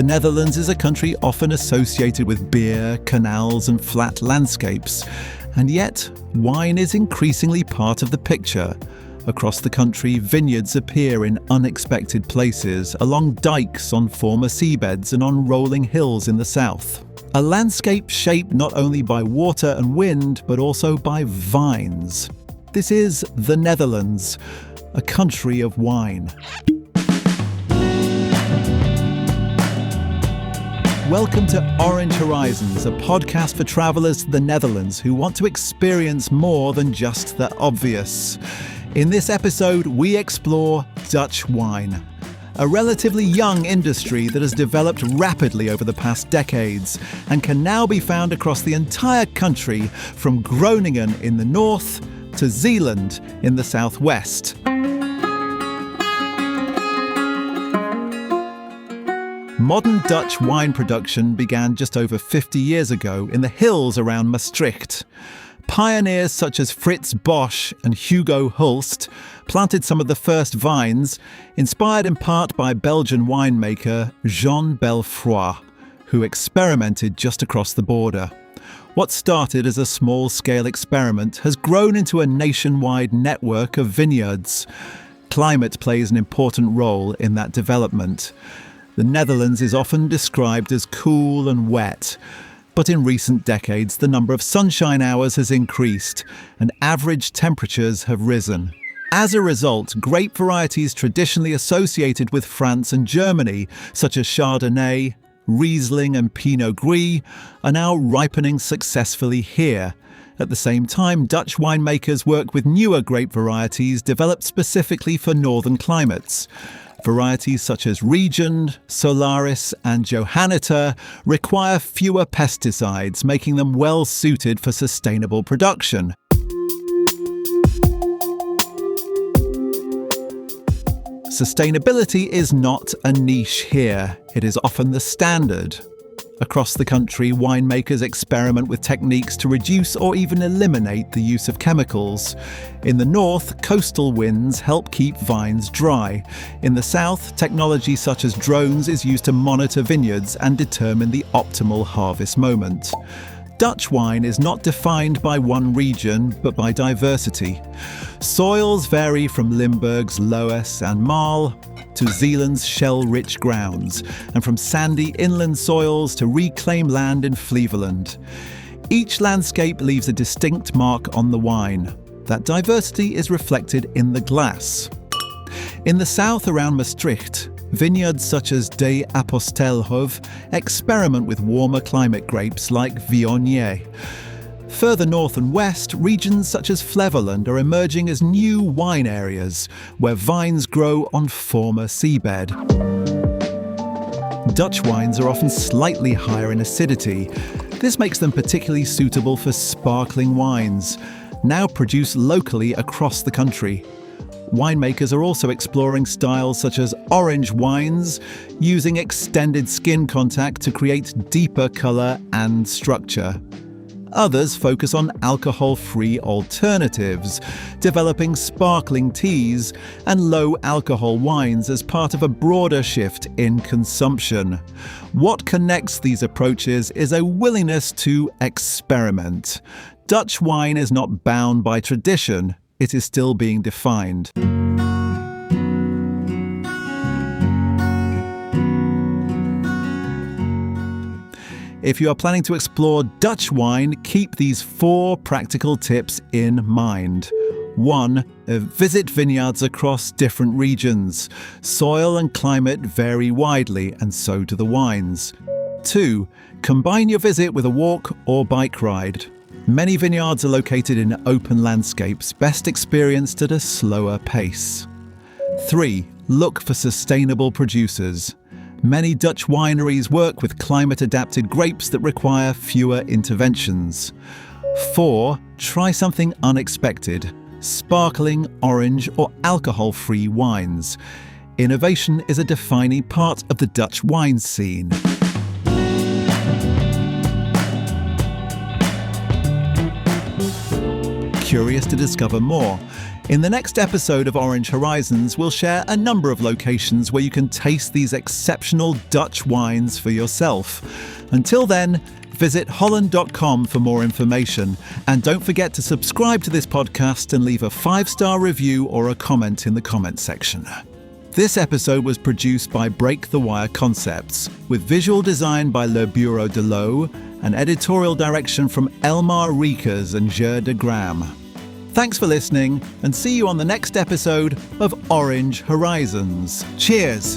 The Netherlands is a country often associated with beer, canals and flat landscapes. And yet, wine is increasingly part of the picture. Across the country, vineyards appear in unexpected places, along dikes on former seabeds and on rolling hills in the south. A landscape shaped not only by water and wind, but also by vines. This is the Netherlands, a country of wine. Welcome to Orange Horizons, a podcast for travellers to the Netherlands who want to experience more than just the obvious. In this episode, we explore Dutch wine, a relatively young industry that has developed rapidly over the past decades and can now be found across the entire country, from Groningen in the north to Zeeland in the southwest. Modern Dutch wine production began just over 50 years ago in the hills around Maastricht. Pioneers such as Frits Bosch and Hugo Hulst planted some of the first vines, inspired in part by Belgian winemaker Jean Belfroid, who experimented just across the border. What started as a small-scale experiment has grown into a nationwide network of vineyards. Climate plays an important role in that development. The Netherlands is often described as cool and wet, but in recent decades the number of sunshine hours has increased and average temperatures have risen. As a result, grape varieties traditionally associated with France and Germany, such as Chardonnay, Riesling and Pinot Gris, are now ripening successfully here. At the same time, Dutch winemakers work with newer grape varieties developed specifically for northern climates. Varieties such as Regent, Solaris and Johanniter require fewer pesticides, making them well suited for sustainable production. Sustainability is not a niche here, it is often the standard. Across the country, winemakers experiment with techniques to reduce or even eliminate the use of chemicals. In the north, coastal winds help keep vines dry. In the south, technology such as drones is used to monitor vineyards and determine the optimal harvest moment. Dutch wine is not defined by one region, but by diversity. Soils vary from Limburg's Loess and Marl to Zeeland's shell-rich grounds, and from sandy inland soils to reclaimed land in Flevoland. Each landscape leaves a distinct mark on the wine. That diversity is reflected in the glass. In the south around Maastricht, vineyards such as De Apostelhof experiment with warmer climate grapes like Viognier. Further north and west, regions such as Flevoland are emerging as new wine areas, where vines grow on former seabed. Dutch wines are often slightly higher in acidity. This makes them particularly suitable for sparkling wines, now produced locally across the country. Winemakers are also exploring styles such as orange wines, using extended skin contact to create deeper colour and structure. Others focus on alcohol-free alternatives, developing sparkling teas and low-alcohol wines as part of a broader shift in consumption. What connects these approaches is a willingness to experiment. Dutch wine is not bound by tradition, it is still being defined. If you are planning to explore Dutch wine, keep these 4 practical tips in mind. 1. Visit vineyards across different regions. Soil and climate vary widely, and so do the wines. 2. Combine your visit with a walk or bike ride. Many vineyards are located in open landscapes, best experienced at a slower pace. 3. Look for sustainable producers. Many Dutch wineries work with climate-adapted grapes that require fewer interventions. 4. Try something unexpected: sparkling, orange or alcohol-free wines. Innovation is a defining part of the Dutch wine scene. Curious to discover more? In the next episode of Orange Horizons, we'll share a number of locations where you can taste these exceptional Dutch wines for yourself. Until then, visit holland.com for more information. And don't forget to subscribe to this podcast and leave a 5-star review or a comment in the comments section. This episode was produced by Break the Wire Concepts, with visual design by Le Bureau de l'Eau and editorial direction from Elmar Riekers and Geur de Gram. Thanks for listening, and see you on the next episode of Orange Horizons. Cheers!